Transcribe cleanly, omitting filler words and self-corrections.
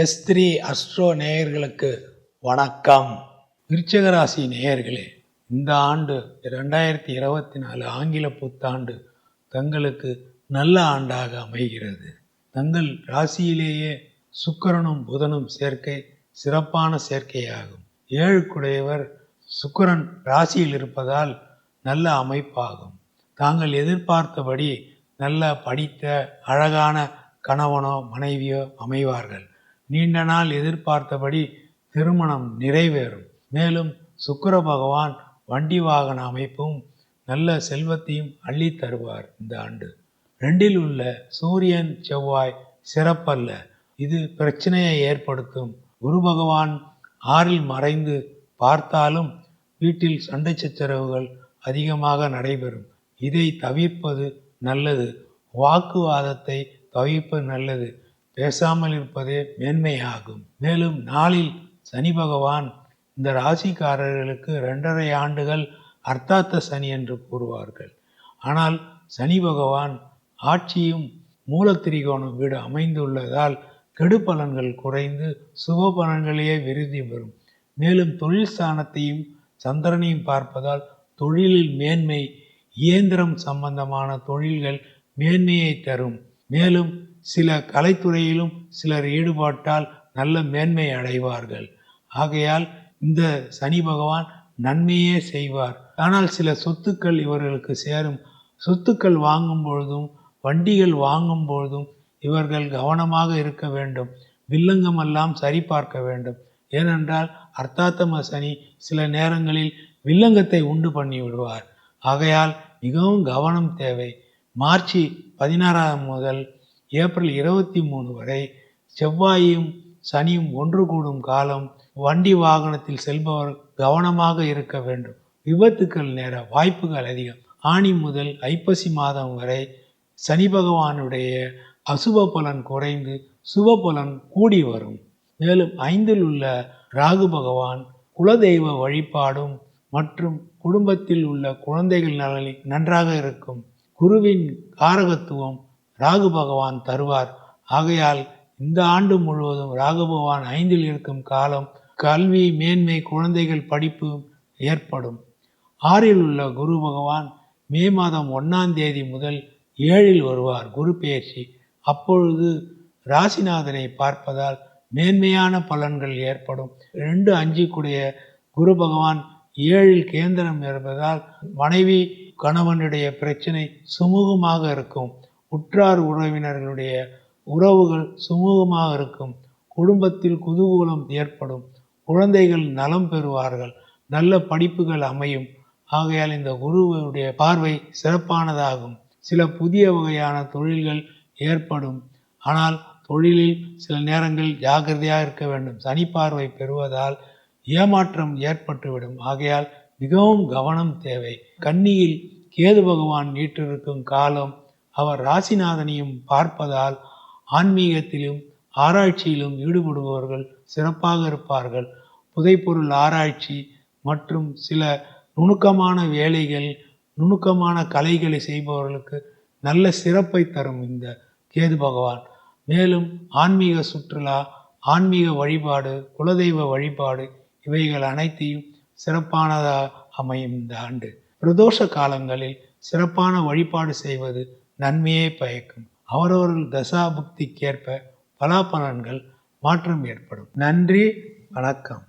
S3 astro நேயர்களுக்கு வணக்கம். விருச்சிக ராசி நேயர்களே, இந்த ஆண்டு 2024 ஆங்கில புத்தாண்டு தங்களுக்கு நல்ல ஆண்டாக அமைகிறது. தங்கள் ராசியிலேயே சுக்கிரனும் புதனும் சேர்க்கை சிறப்பான சேர்க்கையாகும். 7 குடையவர் சுக்கிரன் ராசியில் இருப்பதால் நல்ல அமைப்பாகும். தாங்கள் எதிர்பார்த்தபடி நல்ல படித்த அழகான கணவனோ மனைவியோ அமைவார்கள். நீண்ட நாள் எதிர்பார்த்தபடி திருமணம் நிறைவேறும். மேலும் சுக்கிர பகவான் வண்டி வாகன அமைப்பும் நல்ல செல்வத்தையும் அள்ளி தருவார். இந்த ஆண்டு 2 உள்ள சூரியன் செவ்வாய் சிறப்பல்ல, இது பிரச்சனையை ஏற்படுத்தும். குரு பகவான் 6 மறைந்து பார்த்தாலும் வீட்டில் சண்டை சச்சரவுகள் அதிகமாக நடைபெறும். இதை தவிர்ப்பது நல்லது. வாக்குவாதத்தை தவிர்ப்பது நல்லது. பேசாமல் இருப்பதே மேன்மையாகும். மேலும் நாளில் சனி பகவான் இந்த ராசிக்காரர்களுக்கு 2.5 ஆண்டுகள் அர்த்தாத்த சனி என்று கூறுவார்கள். ஆனால் சனி பகவான் ஆட்சியும் மூலத்திரிகோணம் வீடு அமைந்துள்ளதால் கெடு பலன்கள் குறைந்து சுப பலன்களையே விருதி பெறும். மேலும் தொழில் ஸ்தானத்தையும் சந்திரனையும் பார்ப்பதால் தொழிலில் மேன்மை, இயந்திரம் சம்பந்தமான தொழில்கள் மேன்மையை தரும். மேலும் சில கலைத்துறையிலும் சிலர் ஈடுபாட்டால் நல்ல மேன்மை அடைவார்கள். ஆகையால் இந்த சனி பகவான் நன்மையே செய்வார். ஆனால் சில சொத்துக்கள் இவர்களுக்கு சேரும். சொத்துக்கள் வாங்கும் பொழுதும் வண்டிகள் வாங்கும் பொழுதும் இவர்கள் கவனமாக இருக்க வேண்டும். வில்லங்கமெல்லாம் சரி பார்க்க வேண்டும். ஏனென்றால் அர்த்தாத்தம சனி சில நேரங்களில் வில்லங்கத்தை உண்டு பண்ணி விடுவார். ஆகையால் மிகவும் கவனம் தேவை. மார்ச் 16 முதல் ஏப்ரல் 23 வரை செவ்வாயும் சனியும் ஒன்று கூடும் காலம். வண்டி வாகனத்தில் செல்பவர் கவனமாக இருக்க வேண்டும். விபத்துக்கள் நேர வாய்ப்புகள் அதிகம். ஆனி முதல் ஐப்பசி மாதம் வரை சனி பகவானுடைய அசுப பலன் குறைந்து சுப பலன் கூடி வரும். மேலும் 5 உள்ள ராகு பகவான் குலதெய்வ வழிபாடும் மற்றும் குடும்பத்தில் உள்ள குழந்தைகள் நலனில் நன்றாக இருக்கும். குருவின் காரகத்துவம் ராகு பகவான் தருவார். ஆகையால் இந்த ஆண்டு முழுவதும் ராகு பகவான் 5 இருக்கும் காலம் கல்வி மேன்மை, குழந்தைகள் படிப்பு ஏற்படும். 6 உள்ள குரு பகவான் மே மாதம் 1ஆம் தேதி முதல் 7 வருவார். குரு பெயர்ச்சி. அப்பொழுது ராசிநாதனை பார்ப்பதால் மேன்மையான பலன்கள் ஏற்படும். 2, 5 கூடிய குரு பகவான் 7 கேந்திரம் இருப்பதால் மனைவி கணவனுடைய பிரச்சனை சுமூகமாக இருக்கும். உற்றார் உறவினர்களுடைய உறவுகள் சுமூகமாக இருக்கும். குடும்பத்தில் குதூகூலம் ஏற்படும். குழந்தைகள் நலம் பெறுவார்கள். நல்ல படிப்புகள் அமையும். ஆகையால் இந்த குருவுடைய பார்வை சிறப்பானதாகும். சில புதிய வகையான தொழில்கள் ஏற்படும். ஆனால் தொழிலில் சில நேரங்கள் ஜாக்கிரதையாக இருக்க வேண்டும். சனி பார்வை பெறுவதால் ஏமாற்றம் ஏற்பட்டுவிடும். ஆகையால் மிகவும் கவனம் தேவை. கன்னியில் கேது பகவான் வீற்றிருக்கும் காலம். அவர் ராசிநாதனையும் பார்ப்பதால் ஆன்மீகத்திலும் ஆராய்ச்சியிலும் ஈடுபடுபவர்கள் சிறப்பாக இருப்பார்கள். புதைப்பொருள் ஆராய்ச்சி மற்றும் சில நுணுக்கமான வேலைகள், நுணுக்கமான கலைகளை செய்பவர்களுக்கு நல்ல சிறப்பை தரும் இந்த கேது பகவான். மேலும் ஆன்மீக சுற்றுலா, ஆன்மீக வழிபாடு, குலதெய்வ வழிபாடு இவைகள் அனைத்தையும் சிறப்பானதாக அமையும். இந்த ஆண்டு பிரதோஷ காலங்களில் சிறப்பான வழிபாடு செய்வது நன்மையை பயக்கும். அவரவர்கள் தசா புக்திக்கேற்ப பலாபலன்கள் மாற்றம் ஏற்படும். நன்றி, வணக்கம்.